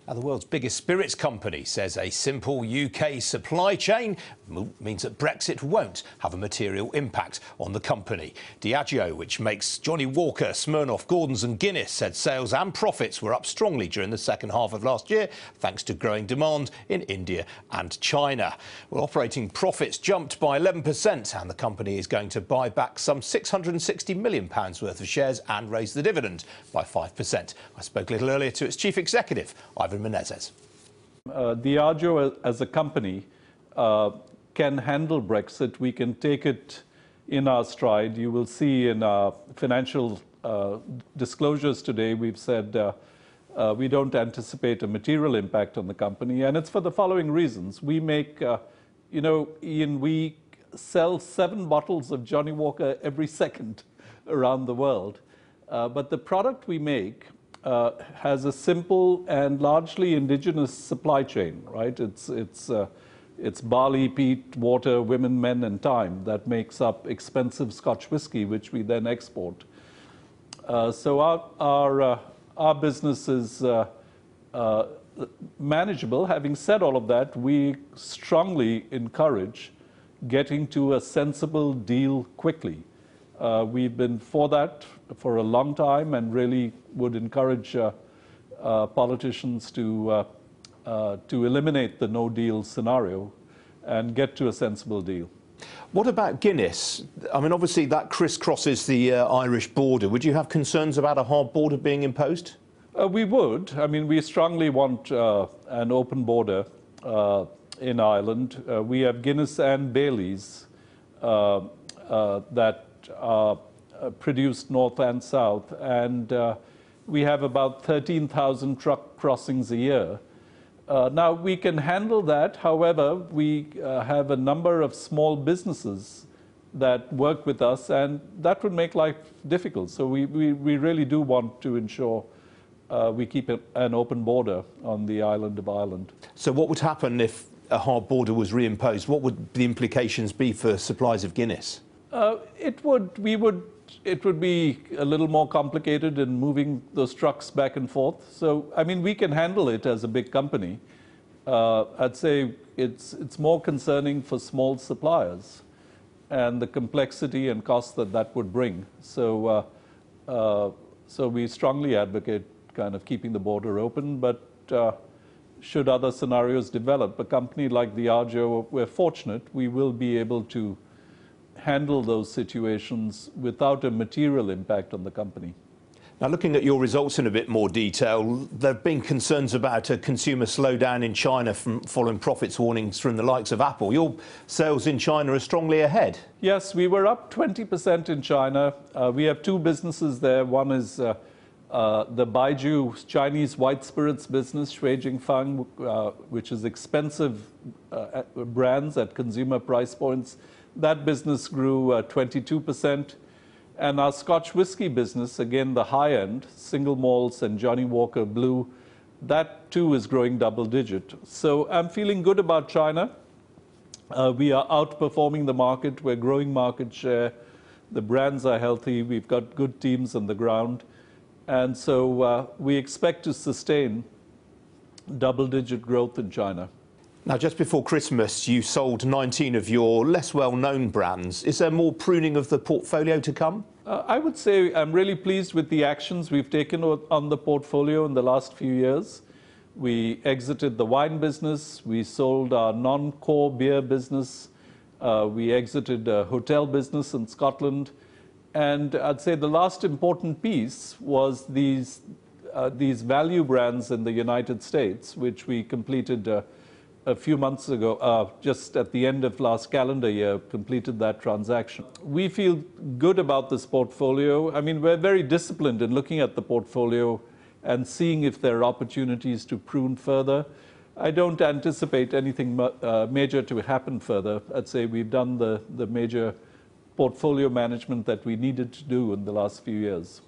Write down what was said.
Now, the world's biggest spirits company says a simple UK supply chain means that Brexit won't have a material impact on the company. Diageo, which makes Johnnie Walker, Smirnoff, Gordon's and Guinness, said sales and profits were up strongly during the second half of last year, thanks to growing demand in India and China. Well, operating profits jumped by 11%, and the company is going to buy back some £660 million worth of shares and raise the dividend by 5%. I spoke a little earlier to its chief executive, Ivan Menezes. Diageo as a company can handle Brexit. We can take it in our stride. You will see in our financial disclosures today, we've said we don't anticipate a material impact on the company. And it's for the following reasons. We make, Ian, we sell 7 bottles of Johnnie Walker every second around the world. But the product we make has a simple and largely indigenous supply chain, right? It's barley, peat, water, women, men, and thyme that makes up expensive Scotch whisky, which we then export. So our business is manageable. Having said all of that, we strongly encourage getting to a sensible deal quickly. We've been for that for a long time and really would encourage politicians to eliminate the no-deal scenario and get to a sensible deal. What about Guinness? I mean, obviously that crisscrosses the Irish border. Would you have concerns about a hard border being imposed? We would. I mean, we strongly want an open border in Ireland. We have Guinness and Baileys that are produced north and south, and we have about 13,000 truck crossings a year. Now, we can handle that. However, we have a number of small businesses that work with us, and that would make life difficult. So we really do want to ensure we keep an open border on the island of Ireland. So what would happen if a hard border was reimposed? What would the implications be for supplies of Guinness? It would be a little more complicated in moving those trucks back and forth. So, I mean, we can handle it as a big company. I'd say it's more concerning for small suppliers and the complexity and cost that would bring. So, so we strongly advocate kind of keeping the border open, but should other scenarios develop, a company like Diageo, we're fortunate, we will be able to handle those situations without a material impact on the company. Now, looking at your results in a bit more detail, there have been concerns about a consumer slowdown in China following profits warnings from the likes of Apple. Your sales in China are strongly ahead. Yes, we were up 20% in China. We have 2 businesses there. One is the Baijiu Chinese white spirits business, Shui Jingfang, which is expensive brands at consumer price points. That business grew 22%. And our Scotch whisky business, again, the high end, single malts and Johnnie Walker Blue, that too is growing double-digit. So I'm feeling good about China. We are outperforming the market. We're growing market share. The brands are healthy. We've got good teams on the ground. And so we expect to sustain double-digit growth in China. Now, just before Christmas, you sold 19 of your less well-known brands. Is there more pruning of the portfolio to come? I would say I'm really pleased with the actions we've taken on the portfolio in the last few years. We exited the wine business. We sold our non-core beer business. We exited a hotel business in Scotland. And I'd say the last important piece was these value brands in the United States, which we completed a few months ago, just at the end of last calendar year, completed that transaction. We feel good about this portfolio. I mean, we're very disciplined in looking at the portfolio and seeing if there are opportunities to prune further. I don't anticipate anything major to happen further. I'd say we've done the major portfolio management that we needed to do in the last few years.